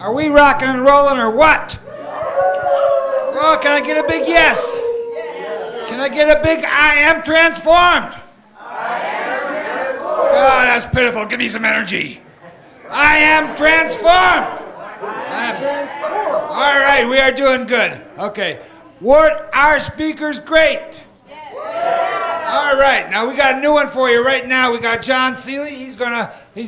Are we rocking and rolling or what? Oh, can I get a big yes? Can I get a big I am transformed? Oh, that's pitiful. Give me some energy. I am transformed. All right, we are doing good. Okay. Weren't our speakers great? All right, now we got a new one for you right now. We got John Seeley. He's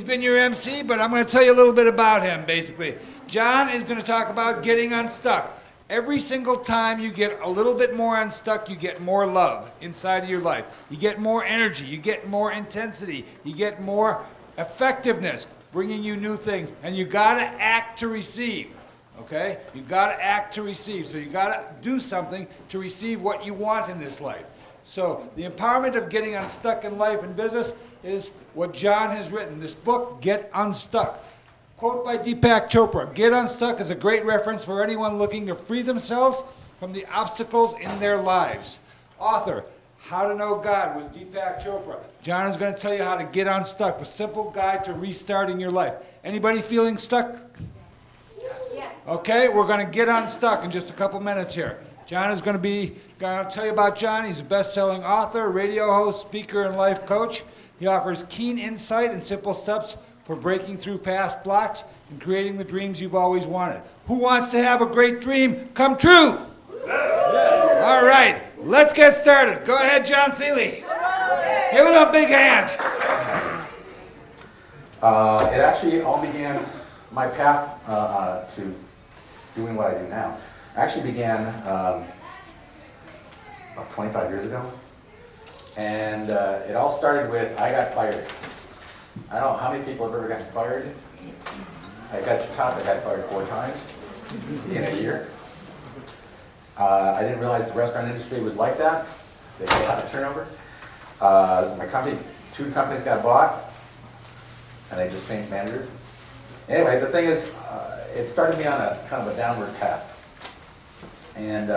been your MC, but I'm going to tell you a little bit about him, basically. John is going to talk about getting unstuck. Every single time you get a little bit more unstuck, you get more love inside of your life. You get more energy. You get more intensity. You get more effectiveness, bringing you new things. And you got to act to receive, okay? You got to act to receive. So you got to do something to receive what you want in this life. So the empowerment of getting unstuck in life and business is what John has written. This book, Get Unstuck. Quote by Deepak Chopra, Get Unstuck is a great reference for anyone looking to free themselves from the obstacles in their lives. Author, How to Know God with Deepak Chopra. John is going to tell you how to get unstuck, a simple guide to restarting your life. Anybody feeling stuck? Yeah. Okay, we're going to get unstuck in just a couple minutes here. John is going to tell you about John. He's a best-selling author, radio host, speaker, and life coach. He offers keen insight and simple steps for breaking through past blocks and creating the dreams you've always wanted. Who wants to have a great dream come true? All right, let's get started. Go ahead, John Seeley. Give him a big hand. It actually all began, my path to doing what I do now, actually began about 25 years ago. And it all started with, I got fired. I don't know how many people have ever gotten fired. I got fired 4 times in a year. I didn't realize the restaurant industry was like that. They had a lot of turnover. My company, 2 companies got bought, and they just changed managers. Anyway, the thing is, it started me on a kind of a downward path. And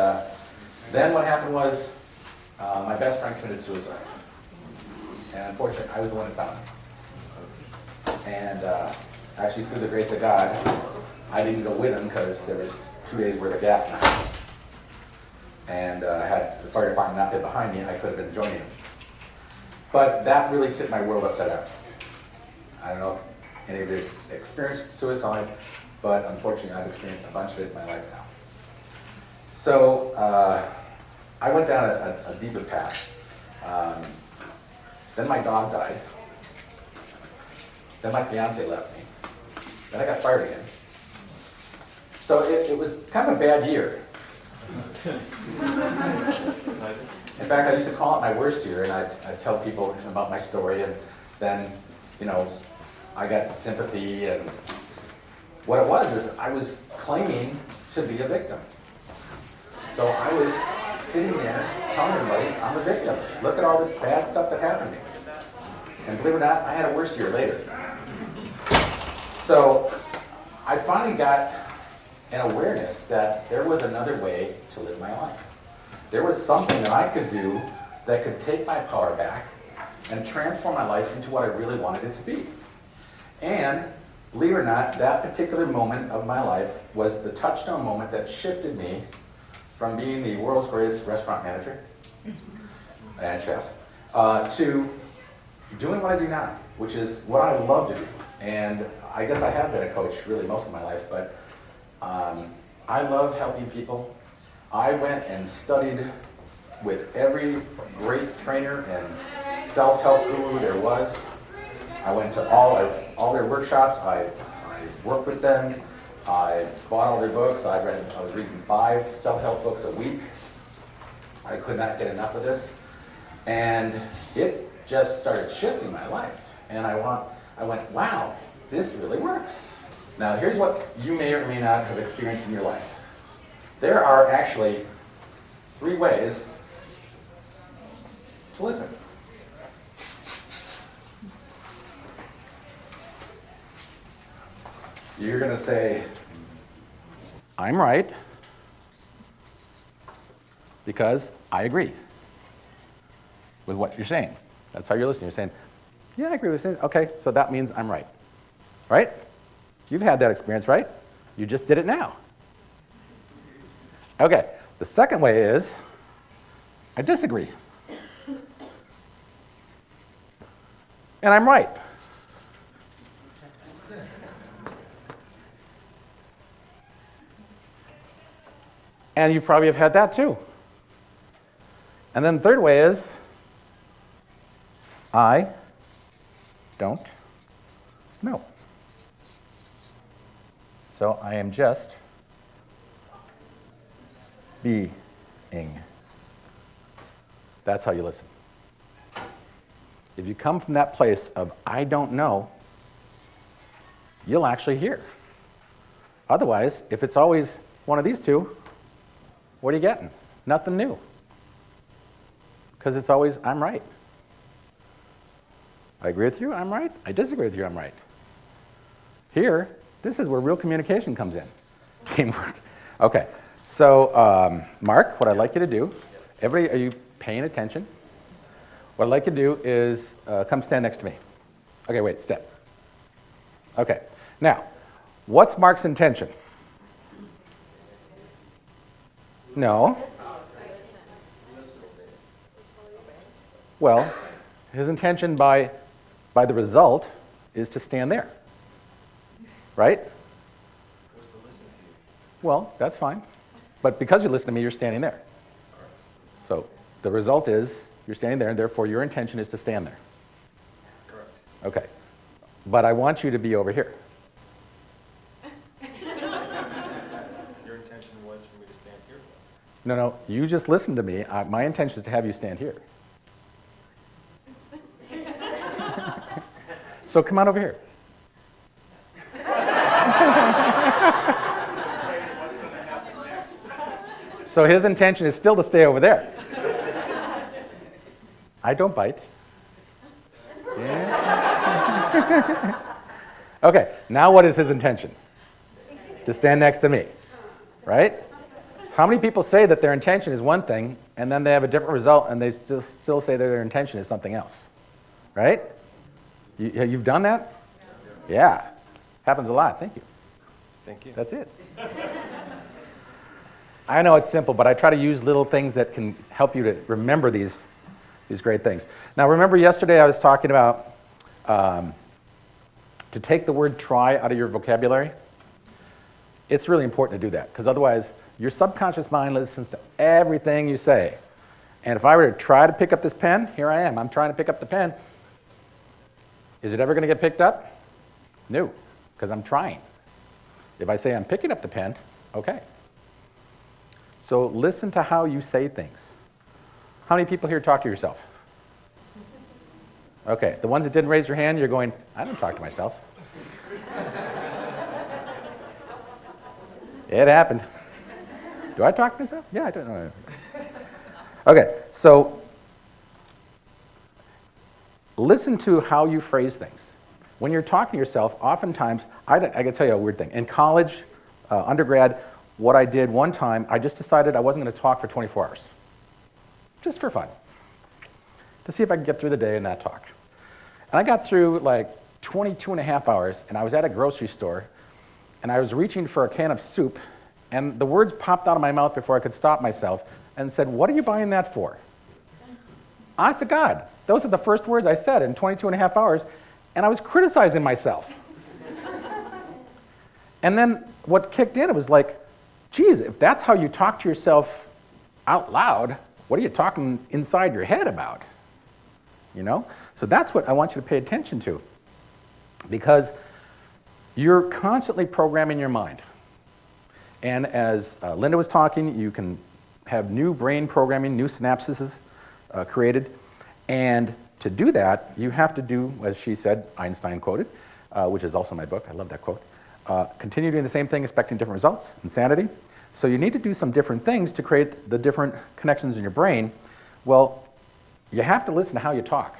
then what happened was, my best friend committed suicide. And unfortunately, I was the one that found him. And actually, through the grace of God, I didn't go with him because there was 2 days worth of gas in the house. And had the fire department not been behind me, I could have been joining him. But that really tipped my world upside down. I don't know if any of you have experienced suicide, but unfortunately, I've experienced a bunch of it in my life now. So I went down a deeper path. Then my dog died. Then my fiance left me. Then I got fired again. So it was kind of a bad year. In fact, I used to call it my worst year, and I'd tell people about my story, and then, you know, I got sympathy, and what it was is I was claiming to be a victim. So I was sitting there telling everybody, I'm a victim. Look at all this bad stuff that happened to me. And believe it or not, I had a worse year later. So I finally got an awareness that there was another way to live my life. There was something that I could do that could take my power back and transform my life into what I really wanted it to be. And believe it or not, that particular moment of my life was the touchstone moment that shifted me from being the world's greatest restaurant manager and chef to doing what I do now, which is what I love to do. And I guess I have been a coach really most of my life, but I love helping people. I went and studied with every great trainer and self-help guru there was. I went to all their workshops. I worked with them. I bought all their books. I was reading 5 self-help books a week. I could not get enough of this. And it just started shifting my life. And I went, wow, this really works. Now here's what you may or may not have experienced in your life. There are actually 3 ways to listen. You're going to say, I'm right, because I agree with what you're saying. That's how you're listening. You're saying, yeah, I agree with what you're saying. Okay, so that means I'm right. Right? You've had that experience, right? You just did it now. Okay, the second way is I disagree. And I'm right. And you probably have had that too. And then the third way is I don't know. So I am just being. That's how you listen. If you come from that place of I don't know, you'll actually hear. Otherwise, if it's always one of these two, what are you getting? Nothing new. Because it's always, I'm right. I agree with you, I'm right. I disagree with you, I'm right. Here, this is where real communication comes in. Teamwork. Okay, so Mark, what I'd like you to do, everybody, are you paying attention? What I'd like you to do is come stand next to me. Okay, wait, step. Okay, now, what's Mark's intention? No. Well, his intention by the result is to stand there. Right? Well, that's fine. But because you listen to me, you're standing there. So the result is you're standing there, and therefore your intention is to stand there. Correct. Okay. But I want you to be over here. Your intention was for me to stand here? No, you just listen to me. My intention is to have you stand here. So come on over here. So his intention is still to stay over there. I don't bite. Yeah. Okay, now what is his intention? To stand next to me, right? How many people say that their intention is one thing, and then they have a different result, and they still say that their intention is something else, right? You've done that? Yeah. Happens a lot. Thank you. Thank you. That's it. I know it's simple, but I try to use little things that can help you to remember these great things. Now, remember yesterday I was talking about to take the word try out of your vocabulary? It's really important to do that, because otherwise your subconscious mind listens to everything you say. And if I were to try to pick up this pen, here I am. I'm trying to pick up the pen. Is it ever going to get picked up? No, because I'm trying. If I say I'm picking up the pen, okay. So listen to how you say things. How many people here talk to yourself? Okay, the ones that didn't raise your hand, you're going, I don't talk to myself. It happened. Do I talk to myself? Yeah, I don't know. Okay, so listen to how you phrase things. When you're talking to yourself, oftentimes, I can tell you a weird thing. In college, undergrad, what I did one time, I just decided I wasn't going to talk for 24 hours. Just for fun. To see if I could get through the day and not talk. And I got through like 22 and a half hours, and I was at a grocery store, and I was reaching for a can of soup, and the words popped out of my mouth before I could stop myself, and said, what are you buying that for? Honest to God, those are the first words I said in 22 and a half hours, and I was criticizing myself. And then what kicked in, it was like, geez, if that's how you talk to yourself out loud, what are you talking inside your head about? You know? So that's what I want you to pay attention to. Because you're constantly programming your mind. And as Linda was talking, you can have new brain programming, new synapses created. And to do that, you have to do, as she said, Einstein quoted, which is also my book, I love that quote, continue doing the same thing, expecting different results, insanity. So you need to do some different things to create the different connections in your brain. Well, you have to listen to how you talk,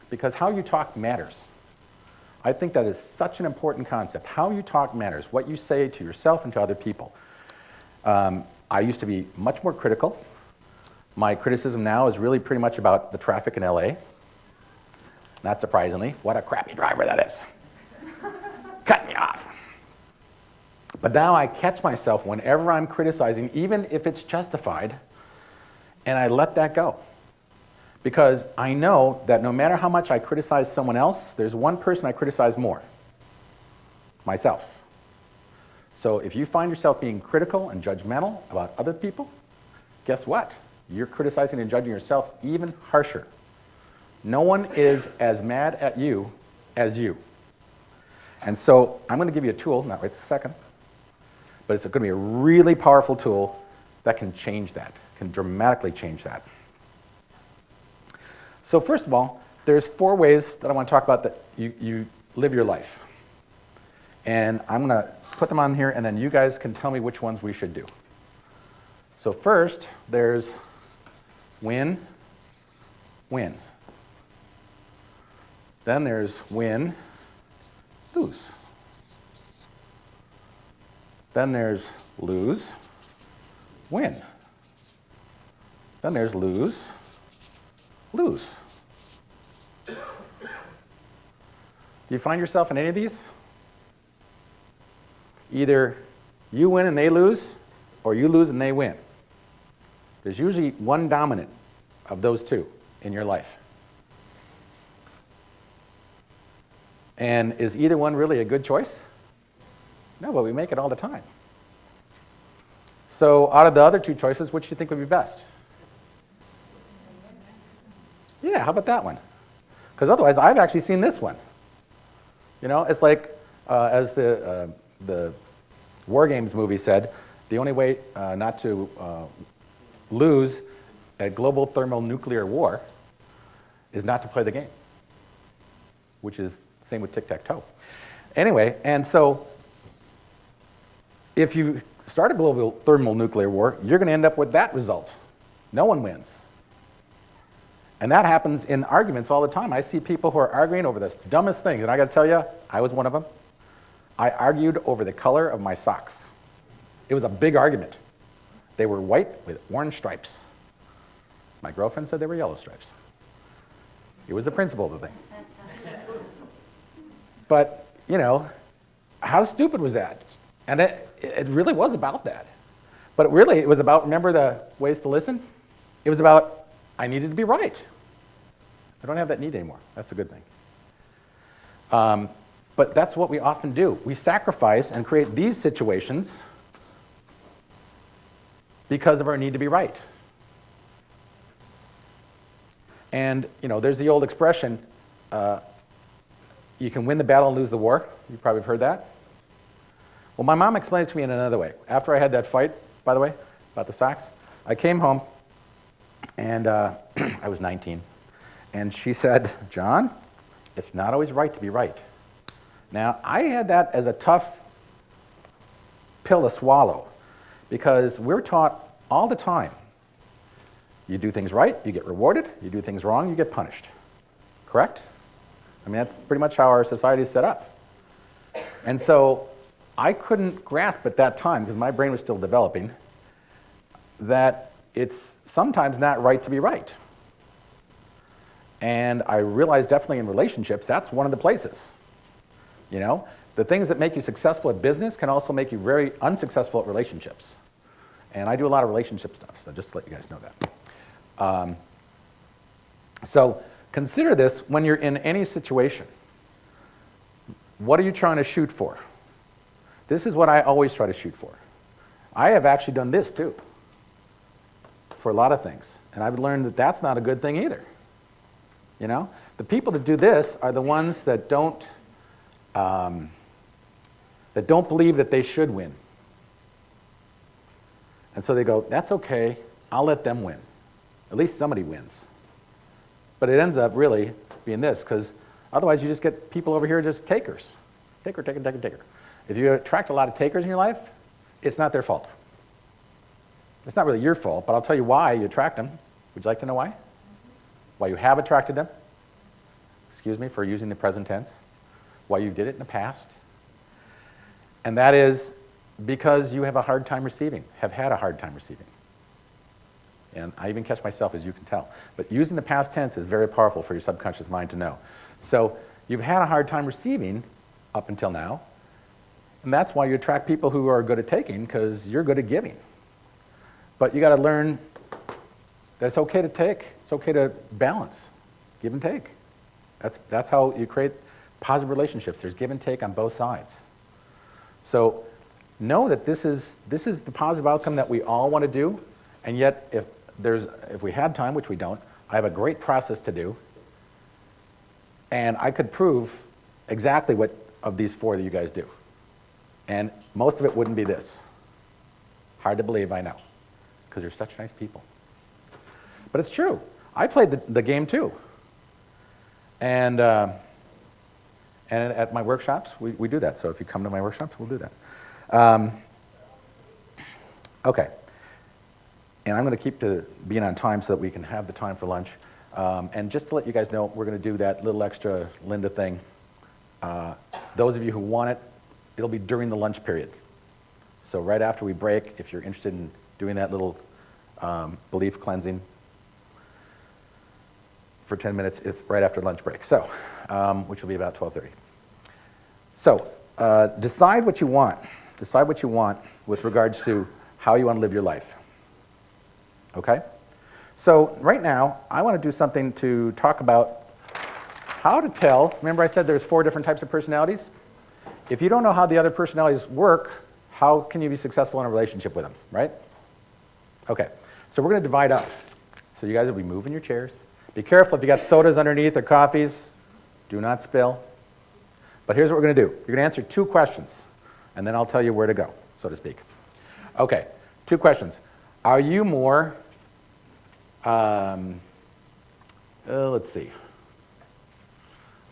because how you talk matters. I think that is such an important concept. How you talk matters, what you say to yourself and to other people. I used to be much more critical. My criticism now is really pretty much about the traffic in LA. Not surprisingly, what a crappy driver that is. Cut me off. But now I catch myself whenever I'm criticizing, even if it's justified, and I let that go. Because I know that no matter how much I criticize someone else, there's one person I criticize more: myself. So if you find yourself being critical and judgmental about other people, guess what? You're criticizing and judging yourself even harsher. No one is as mad at you as you. And so I'm going to give you a tool, not right this second, but it's going to be a really powerful tool that can change that, can dramatically change that. So first of all, there's 4 ways that I want to talk about that you live your life. And I'm going to put them on here, and then you guys can tell me which ones we should do. So first, there's win, win. Then there's win, lose. Then there's lose, win. Then there's lose, lose. Do you find yourself in any of these? Either you win and they lose, or you lose and they win. There's usually one dominant of those two in your life. And is either one really a good choice? No, but we make it all the time. So out of the other 2 choices, which do you think would be best? Yeah, how about that one? Because otherwise, I've actually seen this one. You know, it's like, as the War Games movie said, the only way not to lose a global thermonuclear war is not to play the game, which is the same with tic-tac-toe. Anyway, and so if you start a global thermonuclear war, you're going to end up with that result. No one wins. And that happens in arguments all the time. I see people who are arguing over the dumbest things, and I got to tell you, I was one of them. I argued over the color of my socks. It was a big argument. They were white with orange stripes. My girlfriend said they were yellow stripes. It was the principle of the thing. But, you know, how stupid was that? And it really was about that. But really, it was about, remember the ways to listen? It was about, I needed to be right. I don't have that need anymore. That's a good thing. But that's what we often do. We sacrifice and create these situations because of our need to be right. And, you know, there's the old expression, you can win the battle and lose the war. You probably have heard that. Well, my mom explained it to me in another way. After I had that fight, by the way, about the socks, I came home, and I was 19. And she said, John, it's not always right to be right. Now, I had that as a tough pill to swallow, because we're taught all the time, you do things right, you get rewarded. You do things wrong, you get punished. Correct? I mean, that's pretty much how our society is set up. And so I couldn't grasp at that time, because my brain was still developing, that it's sometimes not right to be right. And I realized definitely in relationships, that's one of the places. You know, the things that make you successful at business can also make you very unsuccessful at relationships. And I do a lot of relationship stuff, so just to let you guys know that. So consider this when you're in any situation. What are you trying to shoot for? This is what I always try to shoot for. I have actually done this too, for a lot of things. And I've learned that that's not a good thing either. You know, the people that do this are the ones that don't believe that they should win. And so they go, that's okay, I'll let them win. At least somebody wins. But it ends up really being this, because otherwise you just get people over here just takers. Taker, taker, taker, taker. If you attract a lot of takers in your life, it's not their fault. It's not really your fault, but I'll tell you why you attract them. Would you like to know why? Why you have attracted them? Excuse me for using the present tense. Why you did it in the past. And that is because you have a hard time receiving, have had a hard time receiving. And I even catch myself, as you can tell. But using the past tense is very powerful for your subconscious mind to know. So you've had a hard time receiving up until now. And that's why you attract people who are good at taking, because you're good at giving. But you got to learn that it's okay to take. It's okay to balance, give and take. That's how you create positive relationships. There's give and take on both sides. So know that this is the positive outcome that we all want to do, and yet if we had time, which we don't, I have a great process to do, and I could prove exactly what of these 4 that you guys do. And most of it wouldn't be this. Hard to believe, I know, because you're such nice people. But it's true. I played the game too. And at my workshops, we do that. So if you come to my workshops, we'll do that. Okay. And I'm going to keep to being on time so that we can have the time for lunch. And just to let you guys know, we're going to do that little extra Linda thing. Those of you who want it, it'll be during the lunch period. So right after we break, if you're interested in doing that little belief cleansing for 10 minutes, it's right after lunch break. So, which will be about 12:30. So, decide what you want. Decide what you want with regards to how you want to live your life. Okay? So right now, I want to do something to talk about how to tell. Remember I said there's 4 different types of personalities? If you don't know how the other personalities work, how can you be successful in a relationship with them, right? Okay, so we're going to divide up. So you guys will be moving your chairs. Be careful if you got sodas underneath or coffees. Do not spill. But here's what we're going to do. You're going to answer 2 questions, and then I'll tell you where to go, so to speak. Okay, 2 questions. Are you more, let's see.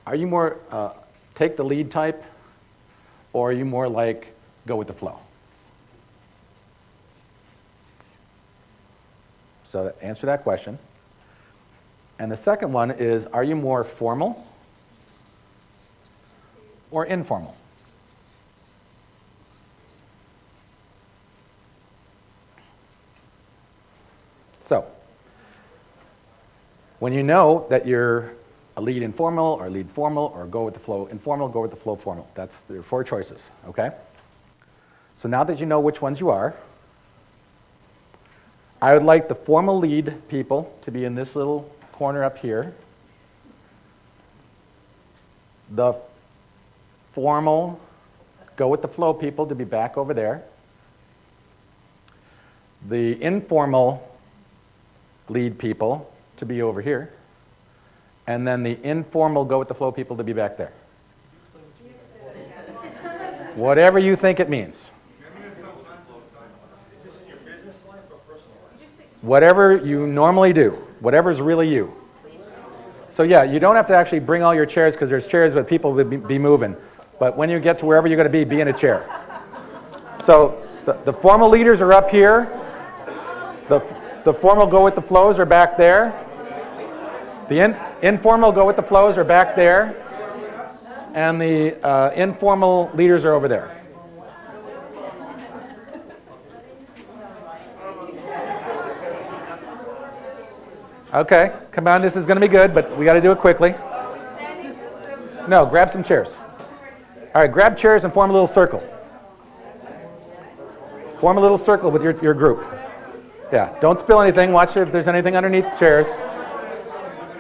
Are you more take the lead type, or are you more like go with the flow? So answer that question. And the second one is, are you more formal or informal? So, when you know that you're a lead informal or lead formal or go with the flow informal, go with the flow formal. That's your 4 choices, okay? So now that you know which ones you are, I would like the formal lead people to be in this little corner up here. The formal go with the flow people to be back over there. The informal lead people to be over here. And then the informal go with the flow people to be back there. Whatever you think it means. Is this in your business life or personal life? Whatever you normally do. Whatever's really you. So yeah, you don't have to actually bring all your chairs because there's chairs that people would be moving. But when you get to wherever you're going to be in a chair. So the formal leaders are up here. The formal go with the flows are back there. The informal go with the flows are back there. And the informal leaders are over there. Okay, come on, this is going to be good, but we got to do it quickly. No, grab some chairs. All right, grab chairs and form a little circle. Form a little circle with your group. Yeah, don't spill anything. Watch if there's anything underneath chairs.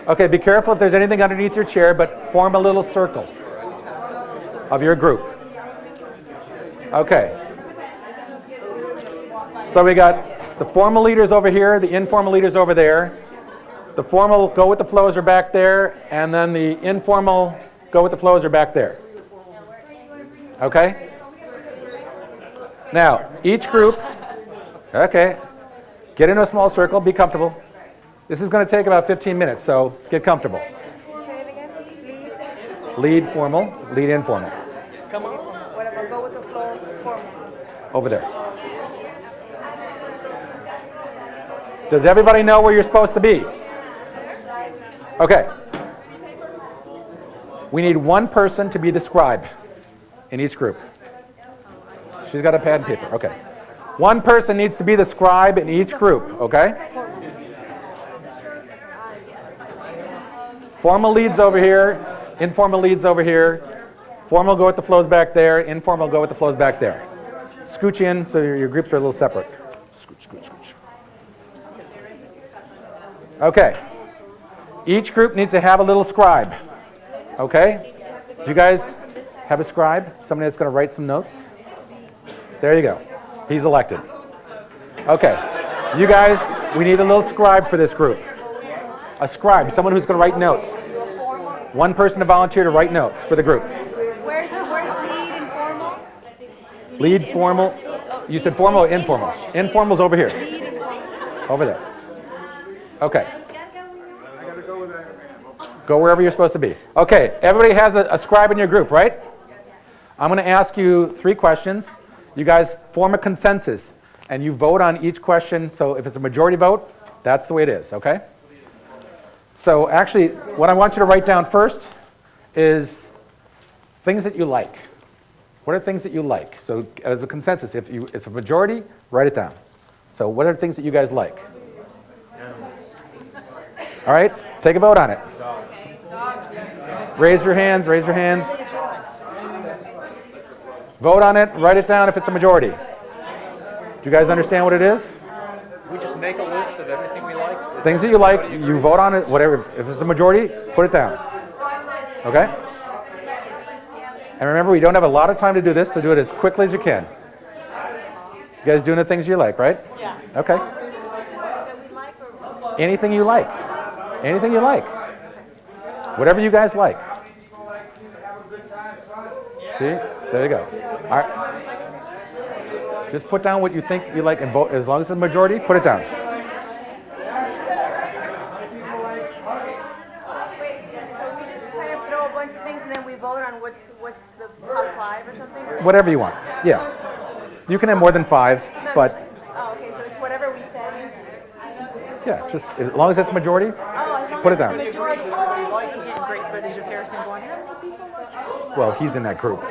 Okay, be careful if there's anything underneath your chair, but form a little circle of your group. Okay. So we got the formal leaders over here, the informal leaders over there. The formal go with the flows are back there, and then the informal go with the flows are back there. Okay? Now, each group, okay, get into a small circle, be comfortable. This is going to take about 15 minutes, so get comfortable. Lead formal, lead informal. Come on. Whatever, go with the flow, formal. Over there. Does everybody know where you're supposed to be? Okay. We need one person to be the scribe in each group. She's got a pad and paper. Okay. One person needs to be the scribe in each group, okay? Formal leads over here, informal leads over here. Formal go with the flows back there. Informal go with the flows back there. Scooch in so your groups are a little separate. Scooch, scooch, scooch. Okay. Each group needs to have a little scribe. Okay? Do you guys have a scribe? Somebody that's going to write some notes? There you go. He's elected. Okay. You guys, we need a little scribe for this group. A scribe, someone who's going to write notes. One person to volunteer to write notes for the group. Where's lead and formal? Lead, formal. You said formal or informal? Informal's over here. Over there. Okay. Go wherever you're supposed to be. Okay, everybody has a scribe in your group, right? I'm going to ask you 3 questions. You guys form a consensus, and you vote on each question. So if it's a majority vote, that's the way it is, okay? So actually, what I want you to write down first is things that you like. What are things that you like? So as a consensus, if it's a majority, write it down. So what are things that you guys like? All right, take a vote on it. Raise your hands, raise your hands. Vote on it, write it down if it's a majority. Do you guys understand what it is? We just make a list of everything we like. Things that you like, you vote on it, whatever. If it's a majority, put it down. Okay? And remember, we don't have a lot of time to do this, so do it as quickly as you can. You guys doing the things you like, right? Yeah. Okay. Anything you like. Anything you like. Whatever you guys like. See? There you go. All right. Just put down what you think you like and vote. As long as it's a majority, put it down. Wait, so we just kind of throw a bunch of things and then we vote on what's the top 5 or something? Whatever you want. Yeah. You can have more than 5, but Oh, okay, so it's whatever we say. yeah, just as long as it's majority, put it down. Majority. Getting great footage of Harrison going, Well, he's in that group.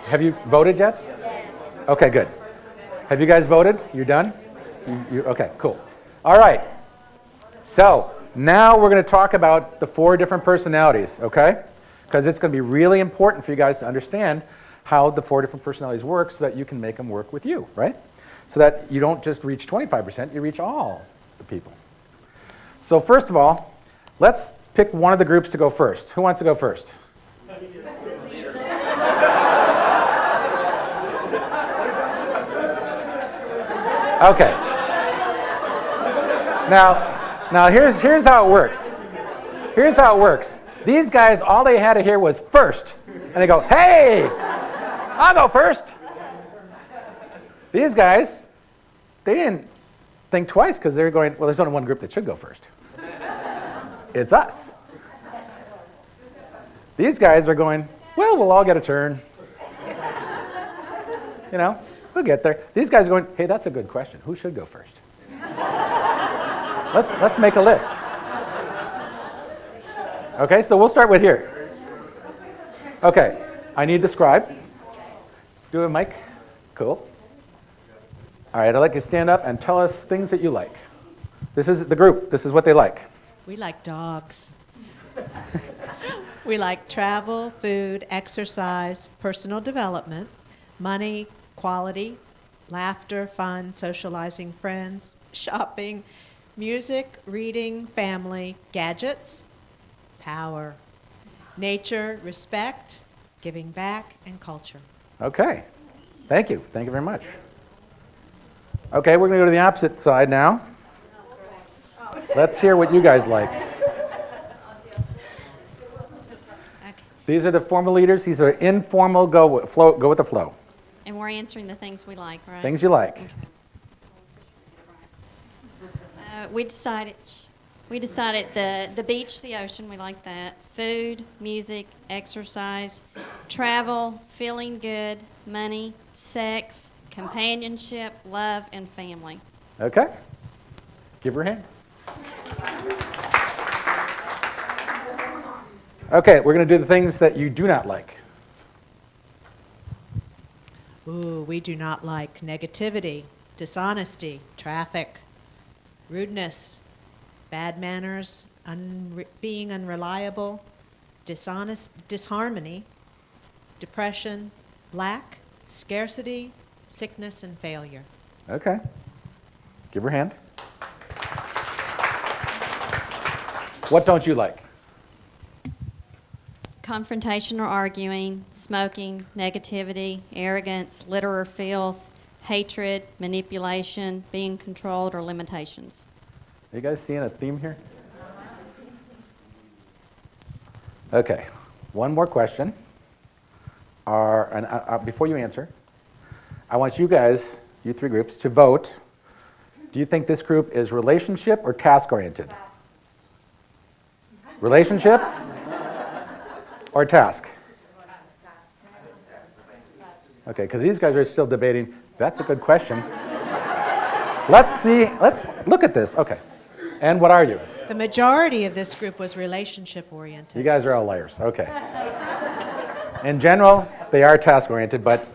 Have you voted yet? Okay, good. Have you guys voted? You're done? Okay, cool. All right. So now we're going to talk about the 4 different personalities, okay? Because it's going to be really important for you guys to understand how the 4 different personalities work so that you can make them work with you, right? So that you don't just reach 25%, you reach all the people. So first of all, let's pick one of the groups to go first. Who wants to go first? Okay. Now here's how it works. Here's how it works. These guys, all they had to hear was first. And they go, hey, I'll go first. These guys, they didn't think twice because they're going, well, there's only one group that should go first. It's us. These guys are going, well, we'll all get a turn. You know, we'll get there. These guys are going, hey, that's a good question. Who should go first? Let's make a list. Okay, so we'll start with here. Okay, I need the scribe. Do it, Mike. Cool. All right, I'd like you to stand up and tell us things that you like. This is the group. This is what they like. We like dogs. We like travel, food, exercise, personal development, money, quality, laughter, fun, socializing, friends, shopping, music, reading, family, gadgets, power, nature, respect, giving back, and culture. Okay. Thank you. Thank you very much. Okay, we're going to go to the opposite side now. Let's hear what you guys like. These are the formal leaders. These are informal, go with the flow. And we're answering the things we like, right? Things you like. Okay. We decided the beach, the ocean, we like that. Food, music, exercise, travel, feeling good, money, sex, companionship, love, and family. Okay. Give her a hand. Okay, we're going to do the things that you do not like. Ooh, we do not like negativity, dishonesty, traffic, rudeness, bad manners, being unreliable, disharmony, depression, lack, scarcity, sickness, and failure. Okay. Give her a hand. What don't you like? Confrontation or arguing, smoking, negativity, arrogance, litter or filth, hatred, manipulation, being controlled, or limitations. Are you guys seeing a theme here? Okay. One more question. Before you answer, I want you guys, you three groups, to vote. Do you think this group is relationship or task-oriented? Relationship or task? Okay, because these guys are still debating. That's a good question. Let's look at this. Okay. And what are you? The majority of this group was relationship-oriented. You guys are all liars. Okay. In general, they are task-oriented, but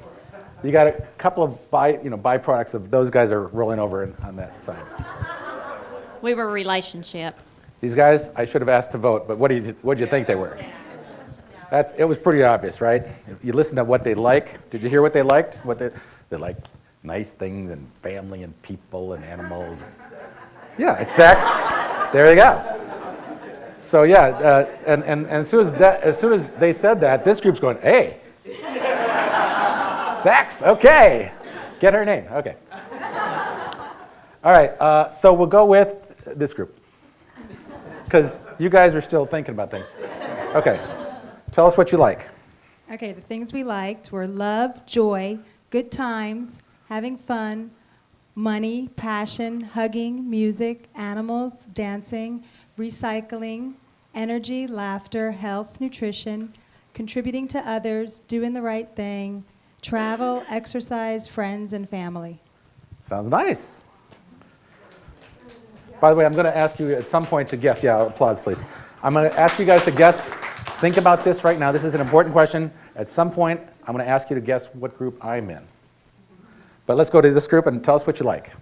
you got a couple of byproducts of those guys are rolling over on that side. We were relationship. These guys, I should have asked to vote, but what do you think they were? It was pretty obvious, right? You listen to what they like. Did you hear what they liked? They like nice things and family and people and animals. Yeah, it's sex. There you go. So yeah, and as soon as they said that, this group's going, hey, sex. Okay, get her name. Okay. All right. So we'll go with this group because you guys are still thinking about things. Okay. Tell us what you like. Okay, the things we liked were love, joy, good times, having fun, money, passion, hugging, music, animals, dancing, recycling, energy, laughter, health, nutrition, contributing to others, doing the right thing, travel, exercise, friends, and family. Sounds nice. By the way, I'm going to ask you at some point to guess. Yeah, applause, please. I'm going to ask you guys to guess. Think about this right now. This is an important question. At some point, I'm going to ask you to guess what group I'm in. But let's go to this group and tell us what you like.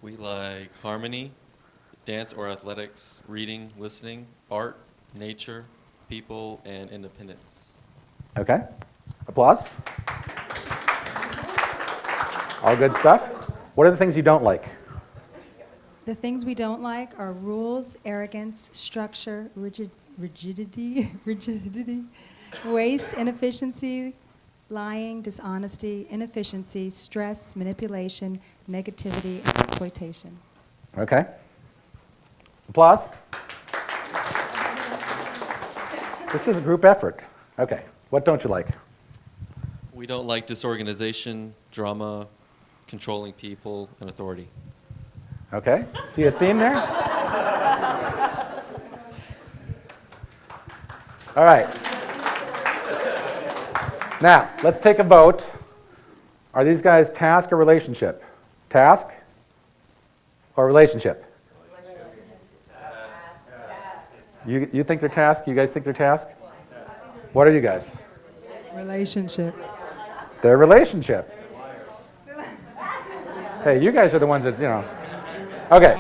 We like harmony, dance or athletics, reading, listening, art, nature, people, and independence. Okay. Applause. All good stuff. What are the things you don't like? The things we don't like are rules, arrogance, structure, rigidity, waste, inefficiency, lying, dishonesty, inefficiency, stress, manipulation, negativity, and exploitation. Okay. Applause. This is a group effort. Okay. What don't you like? We don't like disorganization, drama, controlling people, and authority. Okay. See a theme there? All right. Now, let's take a vote. Are these guys task or relationship? Task or relationship? You think they're task? You guys think they're task? What are you guys? Relationship. They're relationship. Hey, you guys are the ones that, Okay.